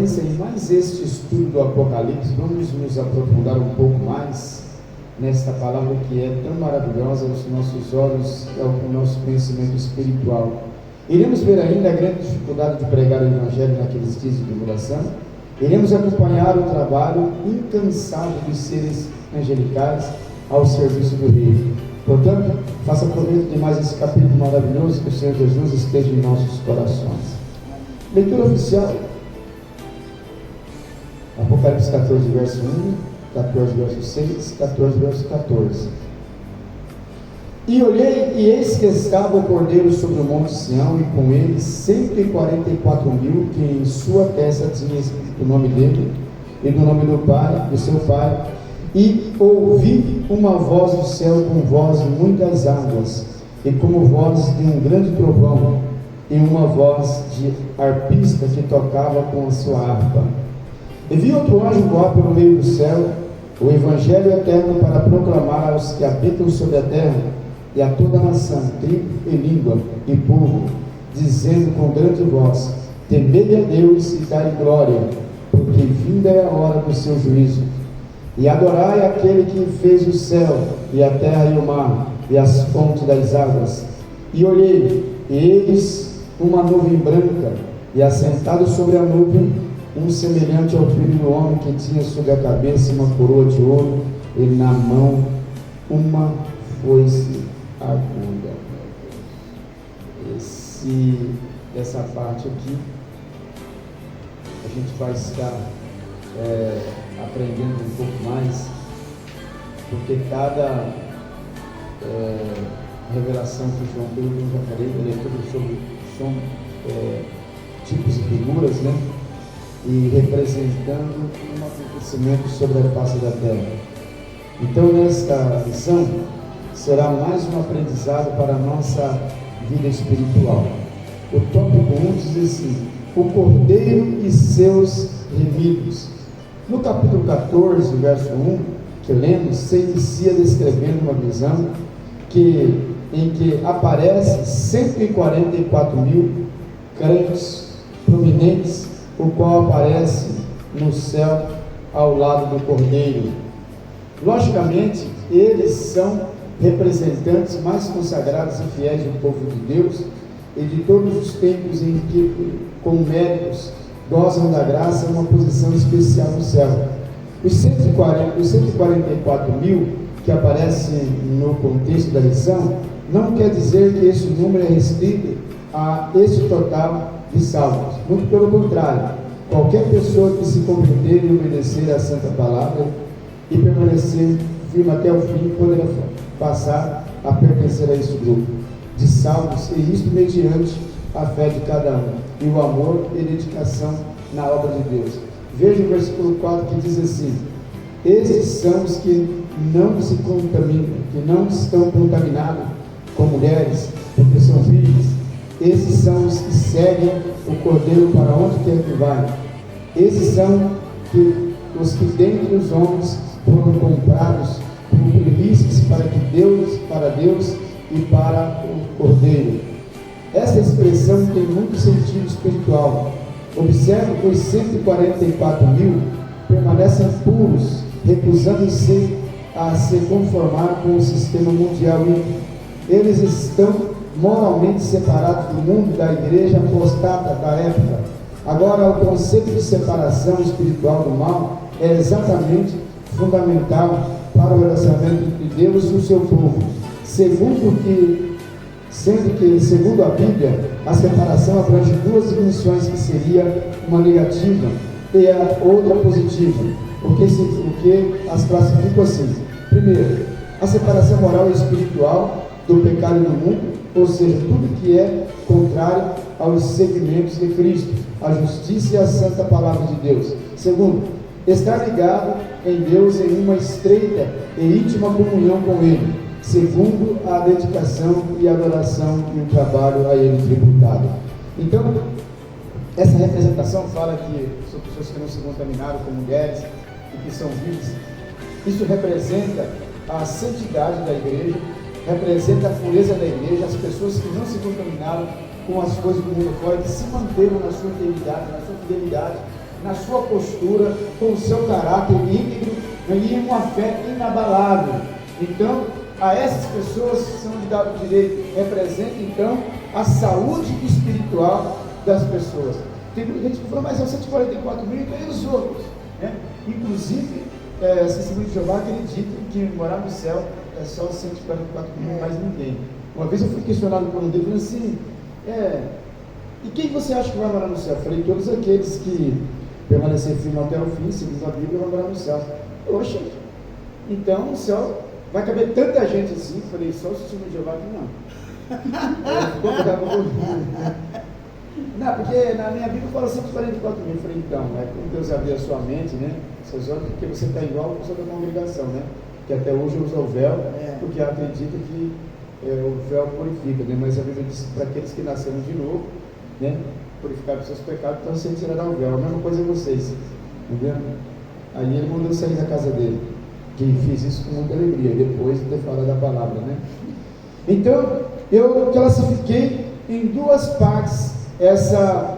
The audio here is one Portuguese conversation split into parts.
sequência em mais este estudo do Apocalipse, vamos nos aprofundar um pouco mais nesta palavra que é tão maravilhosa aos nossos olhos e ao nosso conhecimento espiritual. Iremos ver ainda a grande dificuldade de pregar o Evangelho naqueles dias de tribulação. Iremos acompanhar o trabalho incansável dos seres angelicais ao serviço do Rei. Portanto, faça proveito de mais esse capítulo maravilhoso, que o Senhor Jesus esteja em nossos corações. Leitura oficial, Apocalipse 14, verso 1, 14, verso 6, 14, verso 14. E olhei, e eis que estava o Cordeiro sobre o monte Sião, e com ele 144.000, que em sua testa tinha escrito o nome dele, e do nome do Pai, do seu Pai. E ouvi uma voz do céu com voz de muitas águas, e como voz de um grande trovão, e uma voz de arpista que tocava com a sua harpa. E vi outro anjo voar pelo meio do céu, o Evangelho eterno para proclamar aos que habitam sobre a terra, e a toda nação, tribo e língua e povo, dizendo com grande voz: temei a Deus e dai glória, porque vinda é a hora do seu juízo. E adorai aquele que fez o céu, e a terra e o mar, e as fontes das águas. E olhei, e eis uma nuvem branca, e assentado sobre a nuvem, um semelhante ao filho do homem, que tinha sobre a cabeça uma coroa de ouro, e na mão uma foice aguda. Essa parte aqui, a gente vai estar aprendendo um pouco mais, porque cada revelação que João deu, eu já falei, ele é tudo sobre tipos e figuras, né? E representando um acontecimento sobre a face da terra. Então, nesta lição, será mais um aprendizado para a nossa vida espiritual. O tópico 1 diz assim: o Cordeiro e seus remidos. No capítulo 14, verso 1, que lemos, se inicia descrevendo uma visão em que aparece 144.000 crentes prominentes, o qual aparece no céu ao lado do Cordeiro. Logicamente, eles são representantes mais consagrados e fiéis do povo de Deus e de todos os tempos em que, como méritos, gozam da graça, uma posição especial no céu. Os 144.000 que aparecem no contexto da lição, não quer dizer que esse número é restrito a esse total de salvos. Muito pelo contrário, qualquer pessoa que se converter e obedecer à santa palavra e permanecer firme até o fim, poderá passar a pertencer a esse grupo de salvos, e isto mediante a fé de cada um, e o amor e dedicação na obra de Deus. Veja o versículo 4 que diz assim: esses são os que não se contaminam, que não estão contaminados com mulheres, porque são virgens. Esses são os que seguem o Cordeiro para onde quer que vai. Esses são os que dentre os homens foram comprados como primícias para Deus e para o Cordeiro. Essa expressão tem muito sentido espiritual. Observe que os 144.000 permanecem puros, recusando-se a se conformar com o sistema mundial ímpio. Eles estão moralmente separados do mundo, da igreja apostata da época. Agora, o conceito de separação espiritual do mal é exatamente fundamental para o relacionamento entre Deus e o seu povo. Segundo a Bíblia, a separação abrange duas dimensões, que seria uma negativa e a outra positiva, o que as classificam assim. Primeiro, a separação moral e espiritual do pecado do mundo, ou seja, tudo que é contrário aos segmentos de Cristo, a justiça e a santa palavra de Deus. Segundo, estar ligado em Deus em uma estreita e íntima comunhão com Ele, segundo a dedicação e adoração e o trabalho a Ele tributado. Então, essa representação fala que são pessoas que não se contaminaram com mulheres e que são virgens. Isso representa a santidade da igreja, representa a pureza da igreja, as pessoas que não se contaminaram com as coisas do mundo fora, que se manteram na sua integridade, na sua fidelidade na sua postura, com o seu caráter íntegro e uma fé inabalável. Então, a essas pessoas são de dado direito, representa então a saúde espiritual das pessoas. Tem gente que falou, mas são 144 mil e os outros, né? Inclusive, as Testemunhas de Jeová acreditam que morar no céu é só 144 mil, mais ninguém. Uma vez eu fui questionado por um deles, falando assim, e quem você acha que vai morar no céu? Eu falei, todos aqueles que permanecer firme até o fim, segundo a Bíblia, vão morar no céu. Poxa, então no céu vai caber tanta gente assim? Eu falei, só o Testemunho de Jeová que não. Ficou bravo comigo. Não, porque na minha Bíblia fala 144 mil. Eu falei, então, como Deus abriu a sua mente, né? Seus olhos, porque você está igual a pessoa da congregação, né? Que até hoje usa o véu, porque acredita que o véu purifica, né? Mas a Bíblia diz para aqueles que nasceram de novo, né? Purificar os seus pecados, então você tirará o véu. A mesma coisa é vocês, entendeu? Aí ele mandou sair da casa dele, que fiz isso com muita alegria, depois de ter falado da palavra, né? Então, eu classifiquei em duas partes essa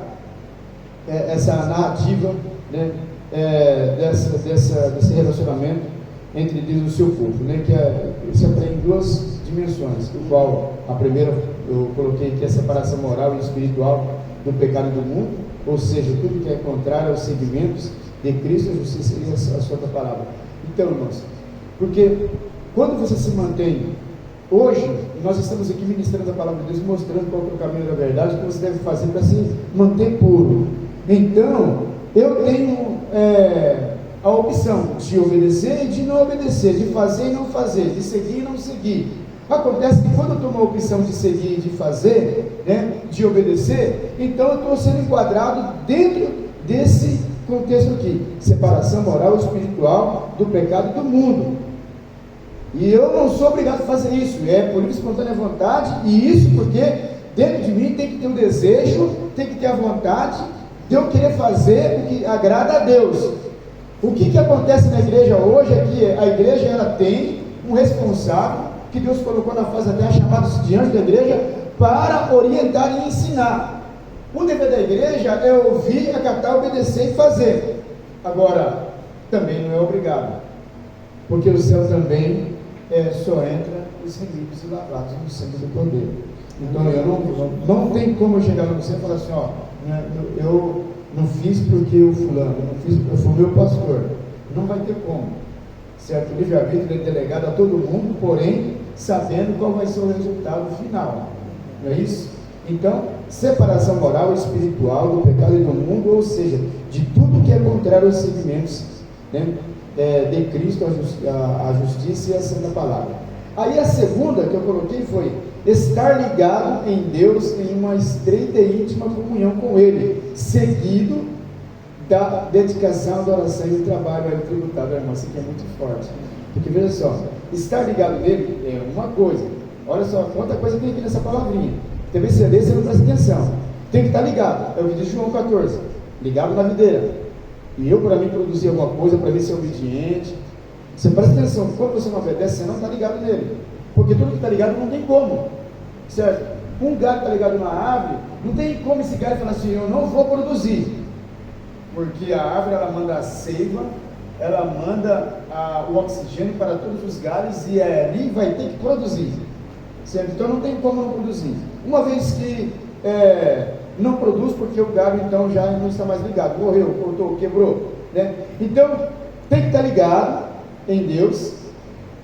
narrativa, né? Desse relacionamento entre Deus e o seu povo, né? Que se aprende em duas dimensões, o qual a primeira eu coloquei que é a separação moral e espiritual do pecado do mundo, ou seja, tudo que é contrário aos segmentos de Cristo, a justiça e a sua palavra. Então, irmãos, porque quando você se mantém, hoje nós estamos aqui ministrando a palavra de Deus, mostrando qual é o caminho da verdade, o que você deve fazer para se manter puro. Então, eu tenho a opção de obedecer e de não obedecer, de fazer e não fazer, de seguir e não seguir. Acontece que quando eu tomo a opção de seguir e de fazer, né, de obedecer, então eu estou sendo enquadrado dentro desse contexto aqui, separação moral e espiritual do pecado e do mundo. E eu não sou obrigado a fazer isso, é por livre espontânea vontade, e isso porque dentro de mim tem que ter um desejo, tem que ter a vontade de eu querer fazer o que agrada a Deus. O que acontece na igreja hoje é que a igreja ela tem um responsável que Deus colocou na face da terra, chamado de anjo da igreja, para orientar e ensinar. O dever da igreja é ouvir, acatar, obedecer e fazer. Agora, também não é obrigado, porque o céu também só entra os remidos e lavados no sangue do Cordeiro. Então eu não tem como eu chegar no céu e falar assim, eu não fiz porque o fulano, eu não fiz porque eu fui meu pastor. Não vai ter como, certo? O livre-arbítrio é delegado a todo mundo, porém sabendo qual vai ser o resultado final, não é isso? Então, separação moral e espiritual do pecado e do mundo, ou seja, de tudo que é contrário aos segmentos, né, de Cristo, a justiça e a santa palavra. Aí a segunda que eu coloquei foi estar ligado em Deus em uma estreita e íntima comunhão com Ele, seguido da dedicação, adoração e trabalho aí tributado. Irmão, isso aqui é muito forte, porque veja só, estar ligado nele é uma coisa. Olha só, quanta coisa tem aqui nessa palavrinha. Talvez você lê, você não presta atenção. Tem que estar ligado, é o que diz João 14, ligado na videira. E eu, para mim, produzir alguma coisa, para mim ser obediente. Você presta atenção, quando você não obedece, você não está ligado nele, porque tudo que está ligado não tem como, certo? Um galho está ligado numa árvore, não tem como esse galho falar assim, eu não vou produzir, porque a árvore ela manda a seiva, ela manda o oxigênio para todos os galhos e ali vai ter que produzir, certo? Então não tem como não produzir. Uma vez que não produz, porque o galho então já não está mais ligado, morreu, cortou, quebrou, né? Então tem que estar ligado em Deus.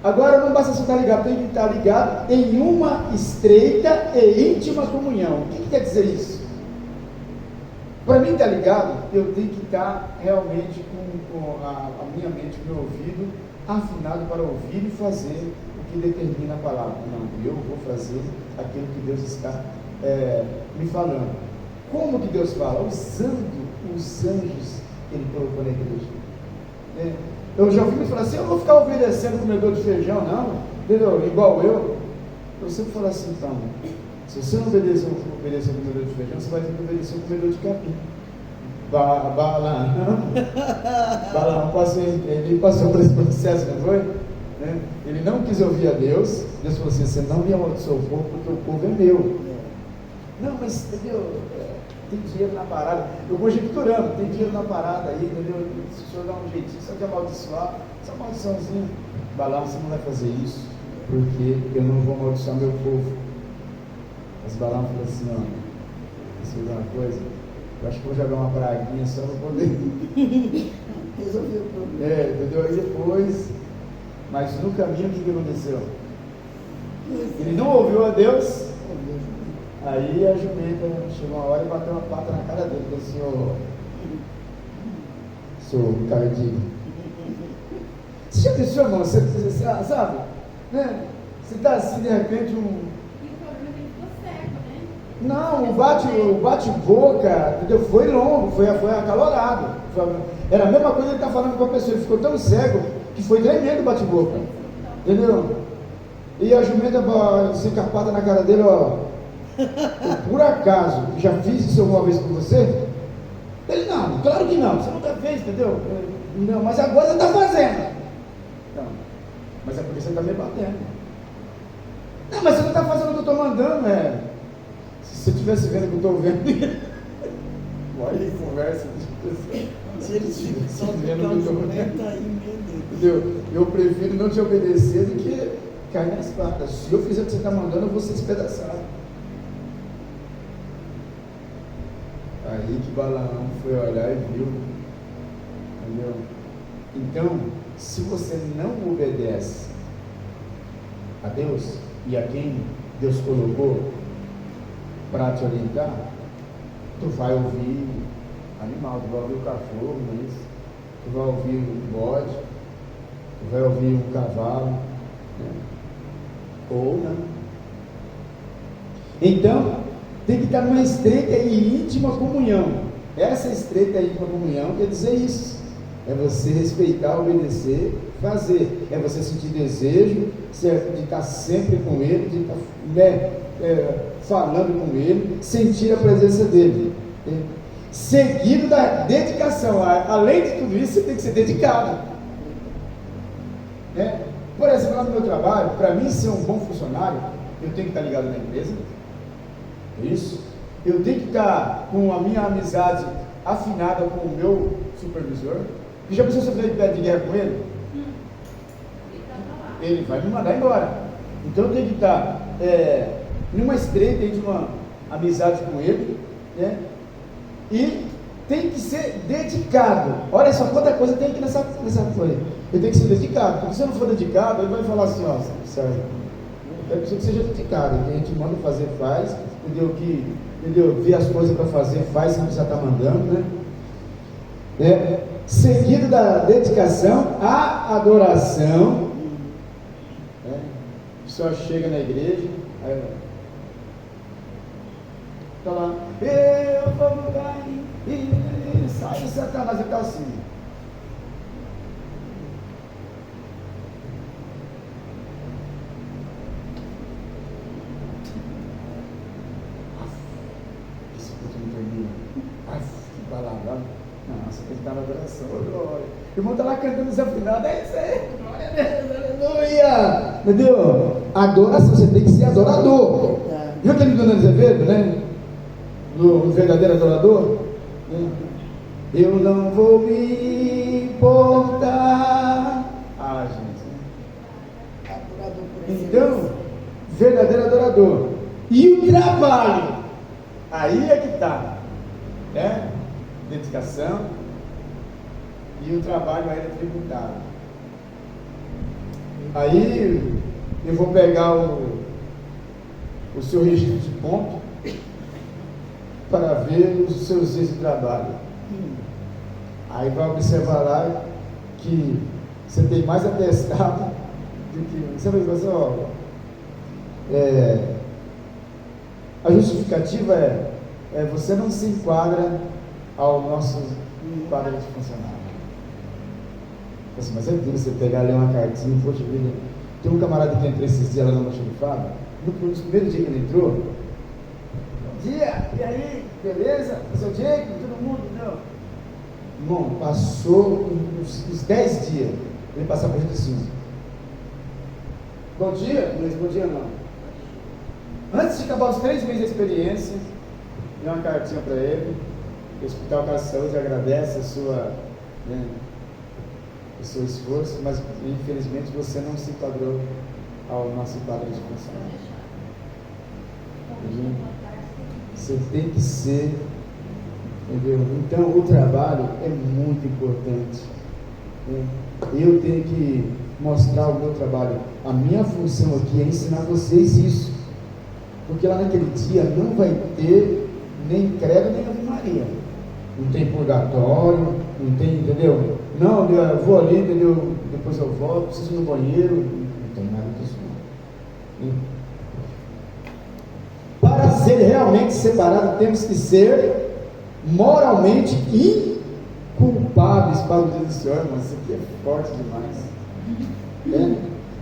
Agora não basta só estar ligado, tem que estar ligado em uma estreita e íntima comunhão. O que quer dizer isso? Para mim estar ligado, eu tenho que estar realmente com a minha mente, o meu ouvido afinado para ouvir e fazer o que determina a palavra. Não, eu vou fazer aquilo que Deus está me falando. Como que Deus fala? Usando os anjos que Ele colocou na igreja. Eu já ouvi me falar assim, eu vou ficar obedecendo o comedor de feijão, não, entendeu? Igual eu sempre falo assim, então, se você não obedecer o comedor de feijão, você vai ter que obedecer o comedor de capim. Balaão ele passou por esse processo, não foi? Né? Ele não quis ouvir a Deus, Deus falou assim, você não me amaldiçoa o povo, porque o povo é meu. Não, mas entendeu? tem dinheiro na parada. Eu conjecturando, tem dinheiro na parada aí, entendeu? Se o senhor dá um jeitinho, só de amaldiçoar, essa maldiçãozinha. Balaão, você não vai fazer isso, porque eu não vou amaldiçoar meu povo. Mas Balaão falou assim, ó, deixa eu dar uma coisa, eu acho que vou jogar uma praguinha só para poder resolver o problema. Entendeu? Aí depois, mas no caminho o que aconteceu? Ele não ouviu a Deus. Aí a jumenta chegou uma hora e bateu uma pata na cara dele, falou assim, seu cardinho. Você já pensou, irmão? Você sabe? Né? Você está assim, de repente, E o problema é que ele ficou cego, né? Não, o bate-boca, entendeu? Foi longo, foi acalorado. Era a mesma coisa que ele está falando com a pessoa. Ele ficou tão cego que foi tremendo o bate-boca. Entendeu? E a jumenta sem carpada na cara dele, ó. Por acaso, já fiz isso alguma vez com você? Ele, não, claro que não, você nunca fez, entendeu? Não, mas agora você está fazendo. Não, mas é porque você está me batendo. Não, mas você não está fazendo o que eu estou mandando, Se você estivesse vendo o que eu estou vendo. Olha aí, conversa. Se eles ficam só vendo o jumento aí, meu Deus. Entendeu? Eu prefiro não te obedecer do que cair na espada. Se eu fizer o que você está mandando, eu vou ser despedaçado. Aí que Balaão foi olhar e viu, entendeu? Então, se você não obedece a Deus e a quem Deus colocou para te orientar, tu vai ouvir animal, tu vai ouvir o cachorro, tu vai ouvir um bode, tu vai ouvir um cavalo, né? Ou não. Então, tem que estar numa estreita e íntima comunhão. Essa estreita e íntima comunhão quer dizer isso. É você respeitar, obedecer, fazer. É você sentir desejo de estar sempre com Ele, de estar falando com Ele, sentir a presença dele. Seguido da dedicação. Além de tudo isso, você tem que ser dedicado. Por exemplo, lá no meu trabalho, para mim ser um bom funcionário, eu tenho que estar ligado na empresa. Isso. Eu tenho que estar com a minha amizade afinada com o meu supervisor. E já pensou se eu fizer de pé de guerra com ele? Ele vai me mandar embora. Então eu tenho que estar numa estreita de uma amizade com ele, né? E tem que ser dedicado. Olha só quanta coisa tem aqui nessa coisa. Eu tenho que ser dedicado. Porque se eu não for dedicado, ele vai falar assim, ó, Sérgio, é preciso que seja dedicado. O que a gente manda fazer, faz. Entendeu? Ver as coisas para fazer, faz, sem precisar estar mandando, né? Seguido da dedicação, a adoração. Só chega na igreja, aí está lá, eu vou mudar e sai Satanás, está assim. Esse culto não termina. Que balada. Não, você tem que estar na adoração. Glória. O irmão está lá cantando desafinado. É isso aí. Glória a Deus. Aleluia. Entendeu? Adoração. Você tem que ser adorador. Viu aquele do Nando Azevedo, né? Do verdadeiro adorador? Eu não vou me importar. Gente. Adorador por Então, verdadeiro adorador. E o trabalho? Aí é que está. Né? Dedicação e o trabalho ainda tributário. Aí eu vou pegar o seu registro de ponto para ver os seus dias de trabalho. Aí vai observar lá que você tem mais atestado do que. Você vai dizer, ó, a justificativa é você não se enquadra ao nosso quadro de funcionário. Assim, mas é duro você pegar ali uma cartinha, poxa vida. Tem um camarada que entrou esses dias lá na Mocha do Fábio, no primeiro dia que ele entrou, bom dia, e aí, beleza? Seu Diego, todo mundo? Não. Irmão, passou uns 10 dias, ele passava para a gente assim, bom dia? Não, bom dia não. Antes de acabar os 3 meses de experiência, dê uma cartinha para ele. O Hospital Casa de Saúde agradece o seu esforço, mas infelizmente você não se enquadrou ao nosso quadro de funcionário. Você tem que ser, entendeu? Então o trabalho é muito importante, né? Eu tenho que mostrar o meu trabalho. A minha função aqui é ensinar vocês isso, porque lá naquele dia não vai ter nem credo nem Ave Maria, não tem purgatório, não tem, entendeu? Não, eu vou ali, entendeu? Depois eu volto, preciso ir no banheiro, não tem nada disso não. Para ser realmente separado, temos que ser moralmente inculpáveis para o dia do Senhor. Mas isso aqui é forte demais.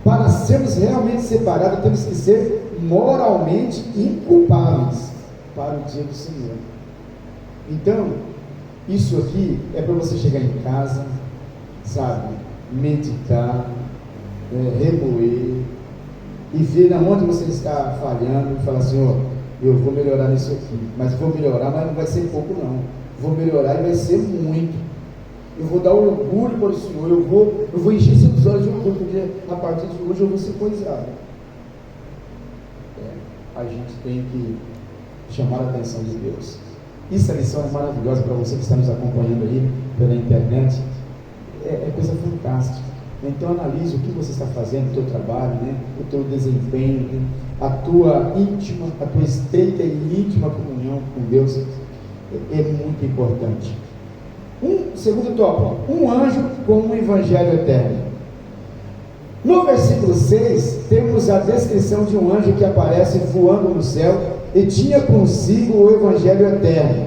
Para sermos realmente separados, temos que ser moralmente inculpáveis para o dia do Senhor. Então, isso aqui é para você chegar em casa, sabe, meditar, remoer e ver onde você está falhando e falar: Senhor, eu vou melhorar nisso aqui, mas vou melhorar, mas não vai ser pouco não, vou melhorar e vai ser muito. Eu vou dar orgulho para o Senhor, eu vou encher seus olhos de orgulho, porque a partir de hoje eu vou ser coisado. A gente tem que chamar a atenção de Deus. Essa lição é maravilhosa para você que está nos acompanhando aí pela internet. É coisa fantástica. Então analise o que você está fazendo, o teu trabalho, né? O teu desempenho, né? A tua estreita e íntima comunhão com Deus é muito importante. Segundo tópico, um anjo com um evangelho eterno. No versículo 6, temos a descrição de um anjo que aparece voando no céu e tinha consigo o evangelho eterno.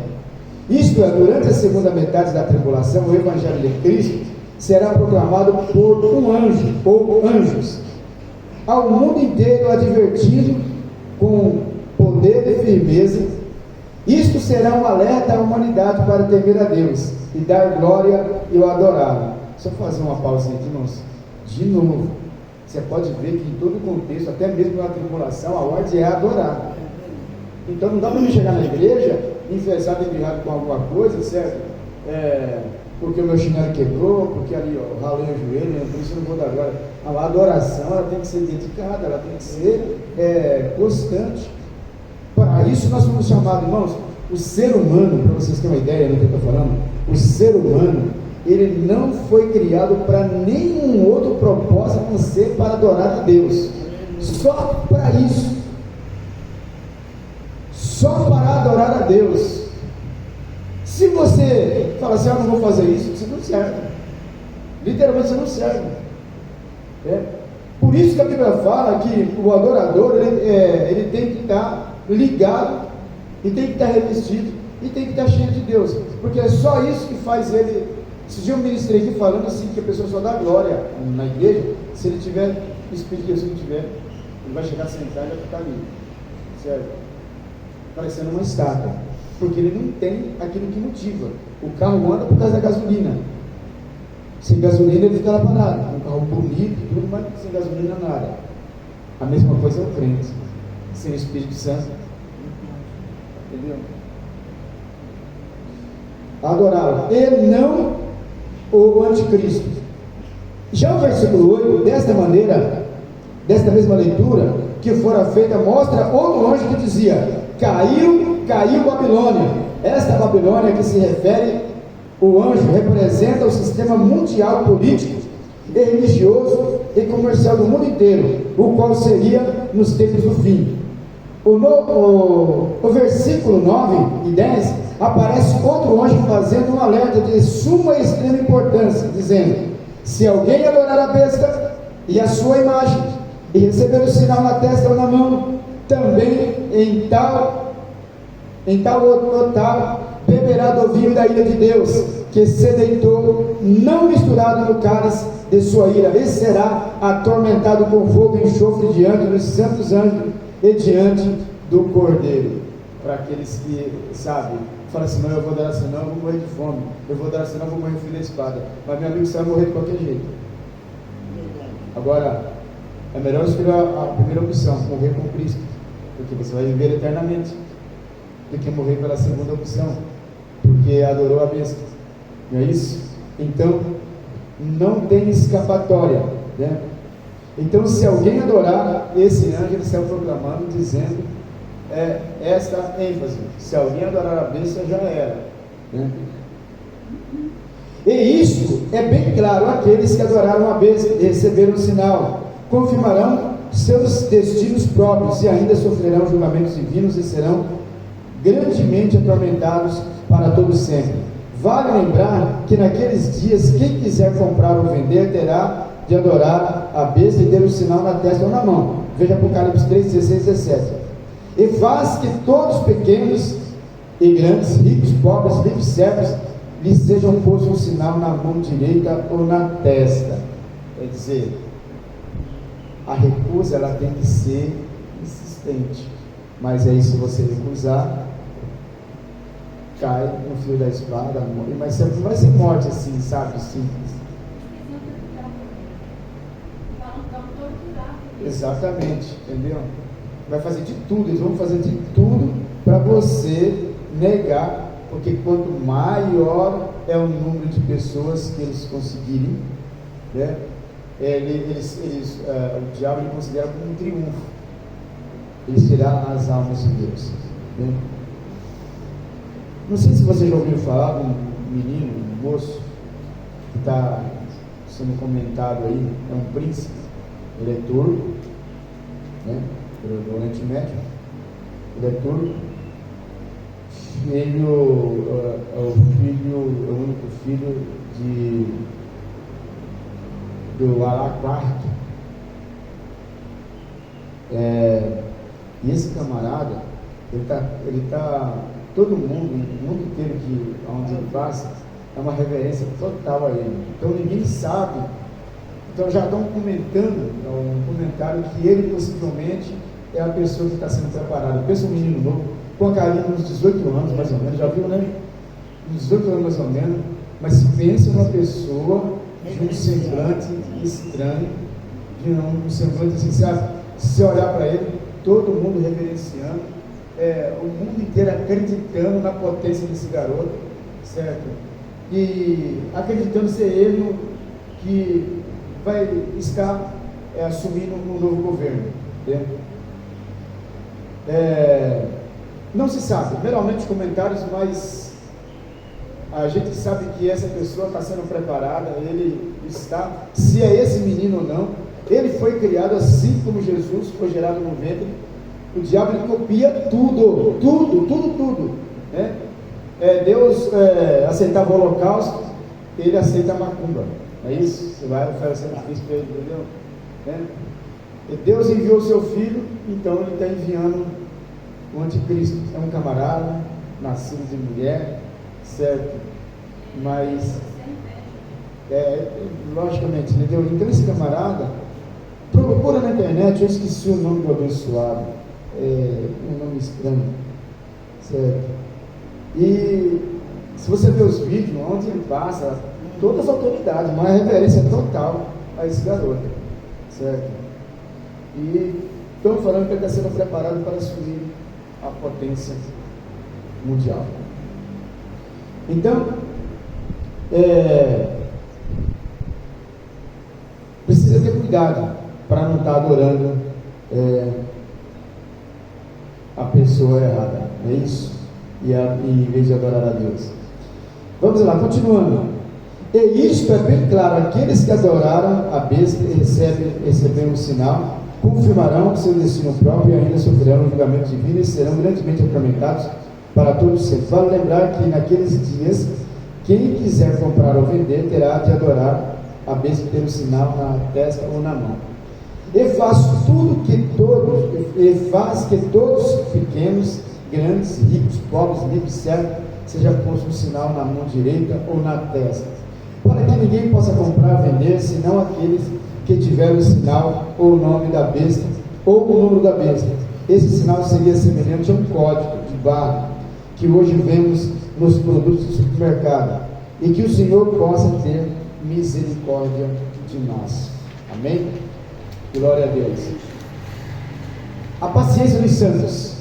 Isto é, durante a segunda metade da tribulação, o evangelho de Cristo será proclamado por um anjo ou anjos ao mundo inteiro, advertindo com poder e firmeza. Isto será um alerta à humanidade para temer a Deus e dar glória e o adorá-lo. Só fazer uma pausa aqui, irmãos. De novo, você pode ver que em todo o contexto, até mesmo na tribulação, a ordem é adorar. Então não dá para me chegar na igreja enfesado e virado com alguma coisa, certo? Porque o meu chinelo quebrou, porque ali eu ralei o joelho, por isso eu não vou dar glória. A adoração ela tem que ser dedicada, ela tem que ser constante. Para isso nós fomos chamados, irmãos. O ser humano, para vocês terem uma ideia do que eu estou falando, o ser humano, ele não foi criado para nenhum outro propósito a não ser para adorar a Deus. Só para isso. Só para adorar a Deus. Se você fala assim: eu não vou fazer isso, você não serve. Literalmente você não serve. Por isso que a Bíblia fala que o adorador ele tem que estar ligado, e tem que estar revestido, e tem que estar cheio de Deus, porque é só isso que faz ele. Esse dia eu ministrei aqui falando assim, que a pessoa só dá glória na igreja se ele tiver Espírito de Deus. Se não tiver, ele vai chegar a sentar e vai ficar ali, certo? Parecendo uma estátua, porque ele não tem aquilo que motiva. O carro anda por causa da gasolina. Sem gasolina ele fica lá parado. Um carro bonito, tudo, mas sem gasolina nada. A mesma coisa é o crente, sem o Espírito Santo. Entendeu? Adorá-lo e não o anticristo. Já o versículo 8, desta maneira, desta mesma leitura que fora feita, mostra outro anjo que dizia: caiu Babilônia. Esta Babilônia que se refere o anjo representa o sistema mundial político e religioso e comercial do mundo inteiro, o qual seria nos tempos do fim. O versículo 9 e 10 aparece outro anjo fazendo um alerta de suma e extrema importância, dizendo: se alguém adorar a besta e a sua imagem e receber o sinal na testa ou na mão, também em tal beberá do vinho da ira de Deus, que se deitou, não misturado no cálice de sua ira, e será atormentado com fogo e enxofre diante dos santos anjos e diante do Cordeiro. Para aqueles que sabem, falam assim: não, eu vou dar assim, não, eu vou morrer de fome, eu vou dar assim, não, eu vou morrer filho da espada. Mas meu amigo, você vai morrer de qualquer jeito. Agora, é melhor escolher a primeira opção, morrer com Cristo, porque você vai viver eternamente. do que morrer pela segunda opção, porque adorou a besta, não é isso? Então, não tem escapatória, né? Então, se alguém adorar, esse anjo ele saiu proclamando, dizendo esta ênfase: se alguém adorar a besta, já era, né? E isso é bem claro: aqueles que adoraram a besta e receberam o sinal confirmarão seus destinos próprios e ainda sofrerão julgamentos divinos e serão grandemente atormentados para todo sempre. Vale lembrar que naqueles dias quem quiser comprar ou vender terá de adorar a besta e ter o sinal na testa ou na mão. Veja Apocalipse 3, 16 e 17. E faz que todos pequenos e grandes, ricos, pobres, livres, servos, lhes sejam postos um sinal na mão direita ou na testa. Quer dizer, a recusa ela tem que ser insistente, mas aí se você recusar, cai no fio da espada, mas não vai ser morte assim, sabe, simples. Exatamente, entendeu? Vai fazer de tudo, eles vão fazer de tudo para você negar, porque quanto maior é o número de pessoas que eles conseguirem, né? O diabo ele considera como um triunfo, eles tirar as almas de Deus, né? Não sei se você já ouviu falar de um menino, um moço, que está sendo comentado aí, é um príncipe, ele é turco, né? Do Oriente Médio, ele é turco, ele é o único filho do Alá IV. E esse camarada, ele tá todo mundo, o mundo inteiro onde ele passa, é uma reverência total a ele. Então ninguém sabe. Então já estão comentando, um comentário que ele possivelmente é a pessoa que está sendo preparada. Pensa um menino novo, com a carinha uns 18 anos mais ou menos, já viu, né? Uns 18 anos mais ou menos, mas se pensa numa pessoa de um semblante estranho, de um semblante assim, sabe? Se você olhar para ele, todo mundo reverenciando, o mundo inteiro acreditando na potência desse garoto, certo? E acreditando ser ele que vai estar assumindo um novo governo, né? Não se sabe, meramente comentários, mas a gente sabe que essa pessoa está sendo preparada, ele está, se é esse menino ou não, ele foi criado assim como Jesus foi gerado no ventre. O diabo ele copia tudo, né? Deus aceitava o holocausto, ele aceita a macumba, é isso? Você vai oferecer sacrifício para ele, entendeu? Né? E Deus enviou o seu filho, então ele está enviando o anticristo. É um camarada, nascido de mulher, certo? Mas, logicamente, entendeu? Então esse camarada, procura na internet, eu esqueci o nome do abençoado, um nome estranho, certo? E se você ver os vídeos, onde ele passa, todas as autoridades, uma reverência total a esse garoto, certo? E estão falando que ele está sendo preparado para assumir a potência mundial. Então, precisa ter cuidado para não estar adorando a pessoa errada, não é isso? E em vez de adorar a Deus. Vamos lá, continuando. E isto é bem claro: aqueles que adoraram a besta e receberam um sinal, confirmarão seu destino próprio e ainda sofrerão julgamento divino e serão grandemente atormentados para todos sempre. Vale lembrar que naqueles dias, quem quiser comprar ou vender terá de adorar a besta e ter um sinal na testa ou na mão. E faz que todos pequenos, grandes, ricos, pobres, livres, servos, seja posto um sinal na mão direita ou na testa, para que ninguém possa comprar ou vender, senão aqueles que tiveram o sinal ou o nome da besta ou o número da besta. Esse sinal seria semelhante a um código de barra que hoje vemos nos produtos do supermercado, e que o Senhor possa ter misericórdia de nós. Amém? Glória a Deus. A paciência dos santos.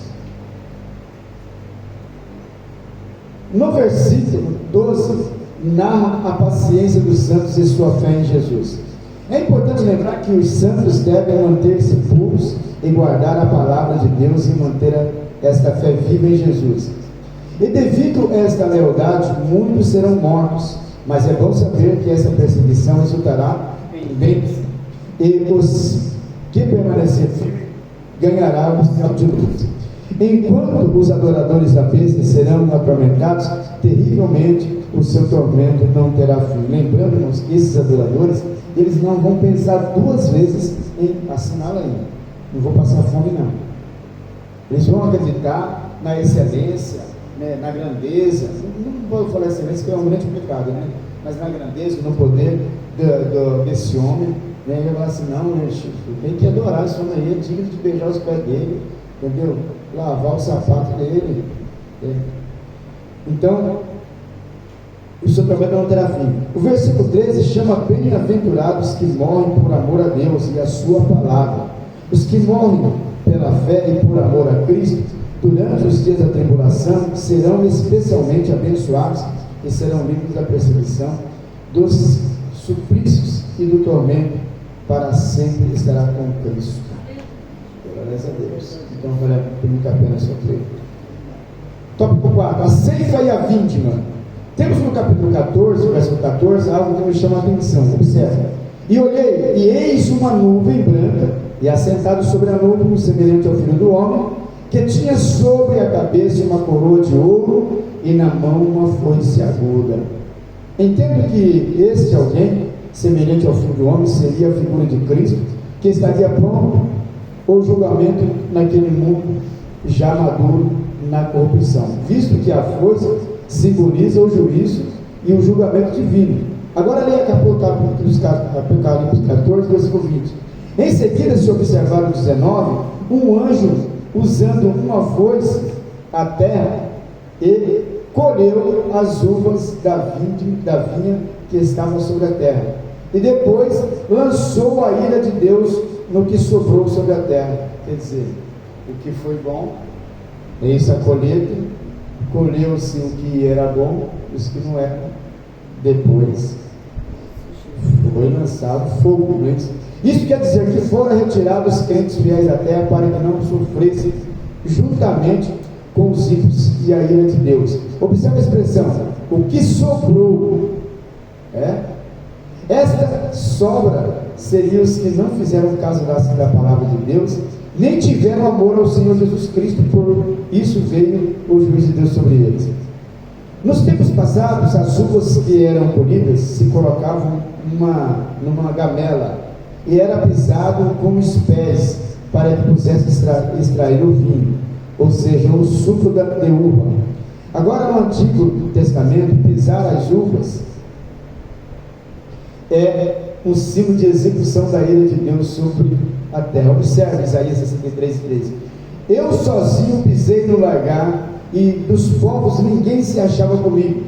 No versículo 12, narra a paciência dos santos e sua fé em Jesus. É importante lembrar que os santos devem manter-se puros e guardar a palavra de Deus e manter esta fé viva em Jesus. E devido a esta lealdade, muitos serão mortos, mas é bom saber que essa perseguição resultará em bênção, e os que permanecerem firmes ganharão o céu de luz. Enquanto os adoradores da besta serão atormentados terrivelmente, o seu tormento não terá fim. Lembrando-nos que esses adoradores, eles não vão pensar duas vezes em assinar ainda. Não vou passar fome não. Eles vão acreditar na excelência, né, na grandeza. Não vou falar excelência, que é um grande pecado, né? Mas na grandeza, no poder desse homem, né? Ele vai falar assim, não, né, Chico, tem que adorar esse homem aí, é digno de beijar os pés dele, entendeu? Lavar o sapato dele. Né? Então, o seu trabalho não terá fim. O versículo 13 chama bem-aventurados que morrem por amor a Deus e a sua palavra. Os que morrem pela fé e por amor a Cristo, durante os dias da tribulação, serão especialmente abençoados e serão livres da perseguição, dos suplícios e do tormento, para sempre estará com Cristo. Glórias a Deus. Então, vale muito a pena sofrer. Tópico 4. A ceifa e a vítima. Temos no capítulo 14, versículo 14, algo que me chama a atenção. Observe. E olhei, e eis uma nuvem branca, e assentado sobre a nuvem, semelhante ao Filho do Homem, que tinha sobre a cabeça uma coroa de ouro, e na mão uma foice aguda. Entendo que este alguém, semelhante ao Filho do Homem, seria a figura de Cristo, que estaria pronto o julgamento naquele mundo já maduro na corrupção, visto que a foice simboliza o juízo e o julgamento divino. Agora leia Apocalipse 14, versículo 20. Em seguida, se observar no 19, um anjo usando uma foice a terra e colheu as uvas da vinha que estavam sobre a terra, e depois lançou a ira de Deus no que sobrou sobre a terra. Quer dizer, o que foi bom, eis a colheita, colheu-se o que era bom, os que não eram, depois foi lançado fogo. Não é isso? Isso quer dizer que foram retirados os crentes fiéis da terra para que não sofressem juntamente com os ímpios e a ira de Deus. Observe a expressão, o que sobrou. Esta sobra seria os que não fizeram caso da palavra de Deus, nem tiveram amor ao Senhor Jesus Cristo, por isso veio o juízo de Deus sobre eles. Nos tempos passados, as uvas que eram colhidas se colocavam numa gamela e era pisado com os pés para que pudesse extrair o vinho, ou seja, o suco de uva. Agora, no Antigo Testamento, pisar as uvas é um símbolo de execução da ira de Deus sobre a terra. Observe Isaías 63:13. Eu sozinho pisei no lagar, e dos povos ninguém se achava comigo.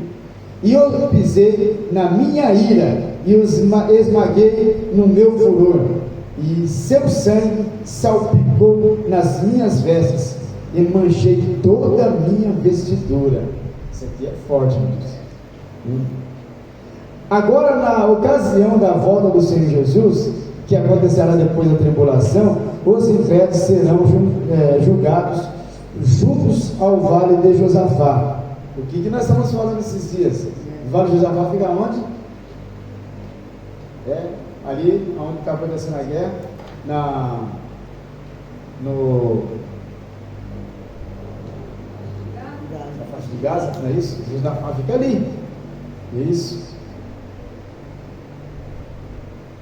E eu pisei na minha ira, e os esmaguei no meu furor, e seu sangue salpicou nas minhas vestes, e manchei toda a minha vestidura. Isso aqui é forte, meu Deus. Agora, na ocasião da volta do Senhor Jesus, que acontecerá depois da tribulação, os infernos serão julgados juntos ao vale de Josafá. O que nós estamos falando esses dias? O vale de Josafá fica onde? Ali onde está acontecendo a guerra, na faixa de Gaza, não é isso? Josafá fica ali. Isso.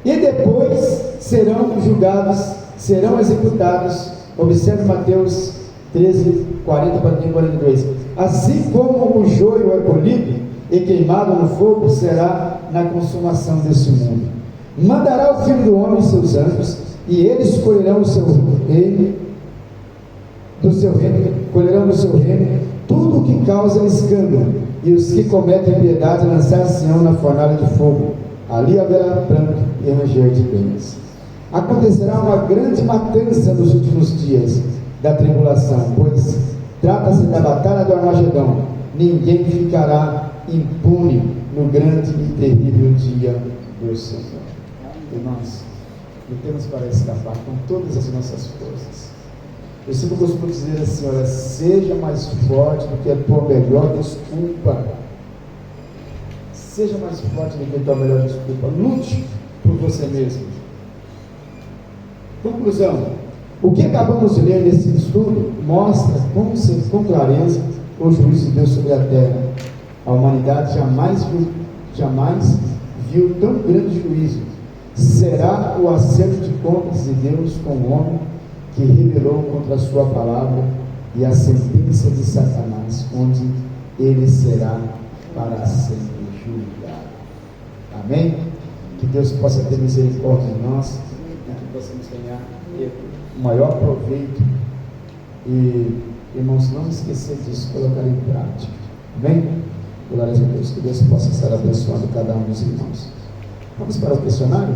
E depois serão julgados, serão executados. Observe Mateus 13, 40 para 42. Assim como o joio é colhido e queimado no fogo, será na consumação desse mundo. Mandará o Filho do Homem seus anjos, e eles colherão o seu reino, colherão do seu reino tudo o que causa escândalo, e os que cometem impiedade lançar-se-ão na fornalha de fogo. Ali haverá pranto e ranger de dentes. Acontecerá uma grande matança nos últimos dias da tribulação, pois trata-se da batalha do Armagedão. ninguém ficará impune no grande e terrível dia do Senhor. Irmãos, lutemos para escapar com todas as nossas forças. Eu sempre costumo dizer assim: olha, seja mais forte do que a tua melhor desculpa. Seja mais forte do que a tua melhor desculpa. Lute por você mesmo. Conclusão: o que acabamos de ler nesse estudo mostra com clareza o juízo de Deus sobre a terra. A humanidade jamais viu tão grande juízo. Será o acerto de contas de Deus com o homem que rebelou contra a sua palavra, e a sentença de Satanás, onde ele será para sempre julgado. Amém? Que Deus possa ter misericórdia de nós, e que possamos ganhar o maior proveito. E, irmãos, não esquecer disso, colocar em prática. Amém? Glória a Deus. Que Deus possa estar abençoando cada um dos irmãos. Vamos para o questionário?